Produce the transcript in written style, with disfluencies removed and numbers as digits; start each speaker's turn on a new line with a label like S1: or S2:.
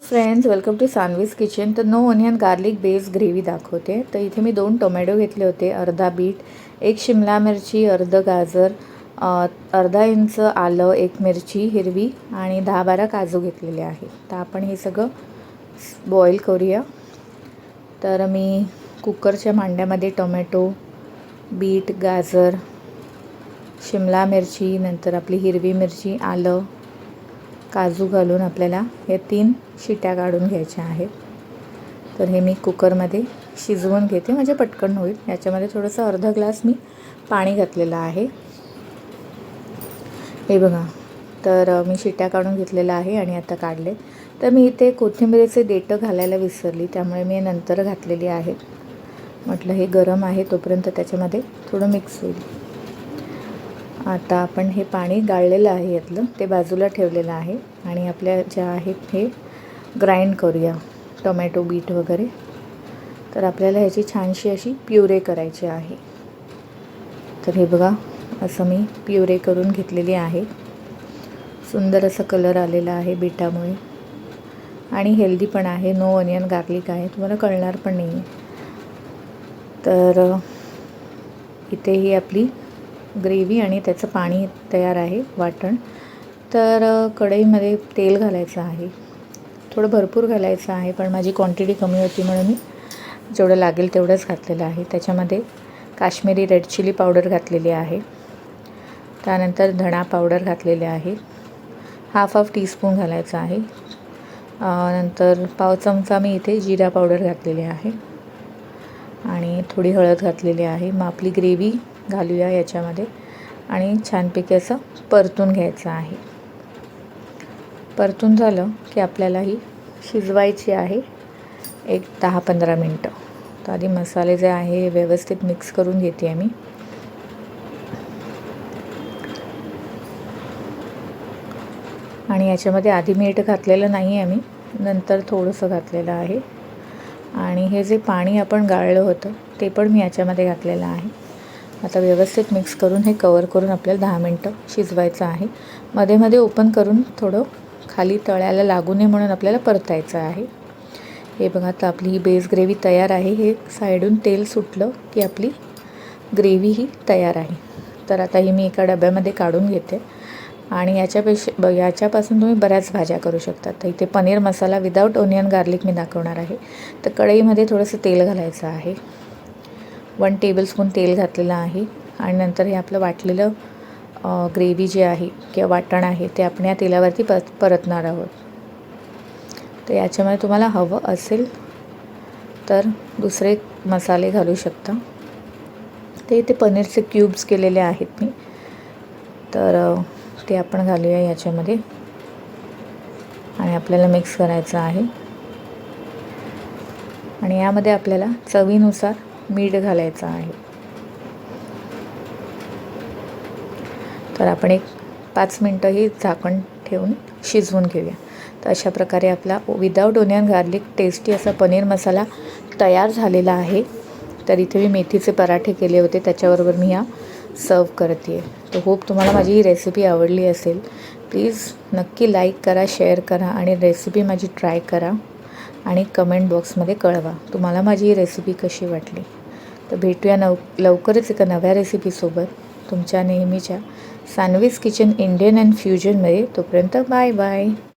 S1: Friends, welcome to Saanvi's kitchen. तर no onion garlic base gravy दाखवते. तर इथे मी 2 टोमॅटो घेतले होते, अर्धा बीट, 1 शिमला मिरची, अर्ध गाजर, अर्धा इंच आलं, 1 मिरची हिरवी आणि 10-12 काजू घेतलेले आहे. तर आपण हे सगळं बॉईल करूया. तर मी कुकरच्या भांड्यामध्ये टोमॅटो, बीट, गाजर, शिमला मिरची, नंतर आपली हिरवी मिरची, आलं, काजू घालून आपल्याला हे 3 शिट्या काढून घ्यायच्या आहेत. तर हे मी कुकरमध्ये शिजवून घेते, म्हणजे पटकन होईल. याच्यामध्ये थोडंसं अर्धा ग्लास मी पाणी घातलेलं आहे. हे बघा, तर मी शिट्या काढून घेतलेलं आहे आणि आता काढले. तर मी इथे कोथिंबीरीचे देठं घालायला विसरली, त्यामुळे मी नंतर घातलेली आहेत. म्हटलं हे गरम आहे तोपर्यंत त्याच्यामध्ये थोडं मिक्स होईल. आता आपण हे पाणी गाळलेलं आहे यातलं, ते बाजूला ठेवलेलं आहे आणि आपल्या ज्या आहेत हे ग्राइंड करूया, टोमॅटो, बीट वगैरे. तर आपल्याला ह्याची छानशी अशी प्युरे करायची आहे. तर हे बघा, असं मी प्युरे करून घेतलेली आहे. सुंदर असा कलर आलेला आहे बीटामुळे आणि हेल्दी पण आहे. नो ऑनियन गार्लिक आहे, तुम्हाला कळणार पण नाही. तर इथे ही आपली ग्रेव्ही आणि त्याचं पाणी तयार आहे, वाटण. तर कढईमध्ये तेल घालायचं आहे, थोडं भरपूर घालायचं आहे, पण माझी क्वांटिटी कमी होती म्हणून मी जेवढं लागेल तेवढंच घातलेलं आहे. त्याच्यामध्ये काश्मीरी रेड चिली पावडर घातलेली आहे, त्यानंतर धणा पावडर घातलेले आहे, हाफ टीस्पून घालायचं आहे. नंतर पाव चमचा मी इथे जिरा पावडर घातलेली आहे आणि थोडी हळद घातलेली आहे. मग आपली ग्रेव्ही घालूया याच्यामध्ये आणि छानपैकी असं परतून घ्यायचं आहे. परतून झालं की आपल्याला ही शिजवायची आहे एक 10-15 मिनटं. तर आधी मसाले जे आहे व्यवस्थित मिक्स करून घेते मी. आणि याच्यामध्ये आधी मीठ घातलेलं नाही आहे मी, नंतर थोडंसं घातलेलं आहे. आणि हे जे पाणी आपण गाळलं होतं ते पण मी याच्यामध्ये घातलेलं आहे. आता व्यवस्थित मिक्स करून हे कवर करून आपल्याला 10 मिनटं शिजवायचं आहे. मध्ये मध्ये ओपन करून थोडं खाली तळ्याला लागू नये म्हणून आपल्याला परतायचं आहे. हे बघा, आता आपली ही बेस ग्रेव्ही तयार आहे. हे साईडून तेल सुटलं की आपली ग्रेव्ही ही तयार आहे. तर आता ही मी एका डब्यामध्ये काढून घेते आणि याच्यापासून तुम्ही बऱ्याच भाज्या करू शकता. तर इथे paneer masala without onion garlic मी दाखवणार आहे. तर कढईमध्ये थोडंसं तेल घालायचं आहे, 1 टेबलस्पून तेल घातलेलं आहे. आणि नंतर हे आपलं वाटलेलं ग्रेव्ही जे आहे किंवा वाटण आहे ते आपण या तेलावरती परतणार आहोत. तर याच्यामध्ये तुम्हाला हवं असेल तर दुसरे मसाले घालू शकता. ते इथे पनीरचे क्यूब्स केलेले आहेत मी, तर ते आपण घालूया याच्यामध्ये आणि आपल्याला मिक्स करायचं आहे. आणि यामध्ये आपल्याला चवीनुसार मीठ घालायचं आहे. तर आपण एक 5 मिनटं ही झाकण ठेवून शिजवून घेऊया. तर अशा प्रकारे आपला विदाऊट ऑनियन गार्लिक टेस्टी असा पनीर मसाला तयार झालेला आहे. तर इथे मी मेथीचे पराठे केले होते, त्याच्याबरोबर मी सर्व करते. तर होप तुम्हाला माझी ही रेसिपी आवडली असेल. प्लीज नक्की लाईक करा, शेअर करा आणि रेसिपी माझी ट्राय करा आणि कमेंट बॉक्समध्ये कळवा तुम्हाला माझी ही रेसिपी कशी वाटली. तर भेटूया लवकरच एका नव्या रेसिपीसोबत तुमच्या नेहमीच्या सानवीज किचन इंडियन अँड फ्युजनमध्ये. तोपर्यंत बाय बाय.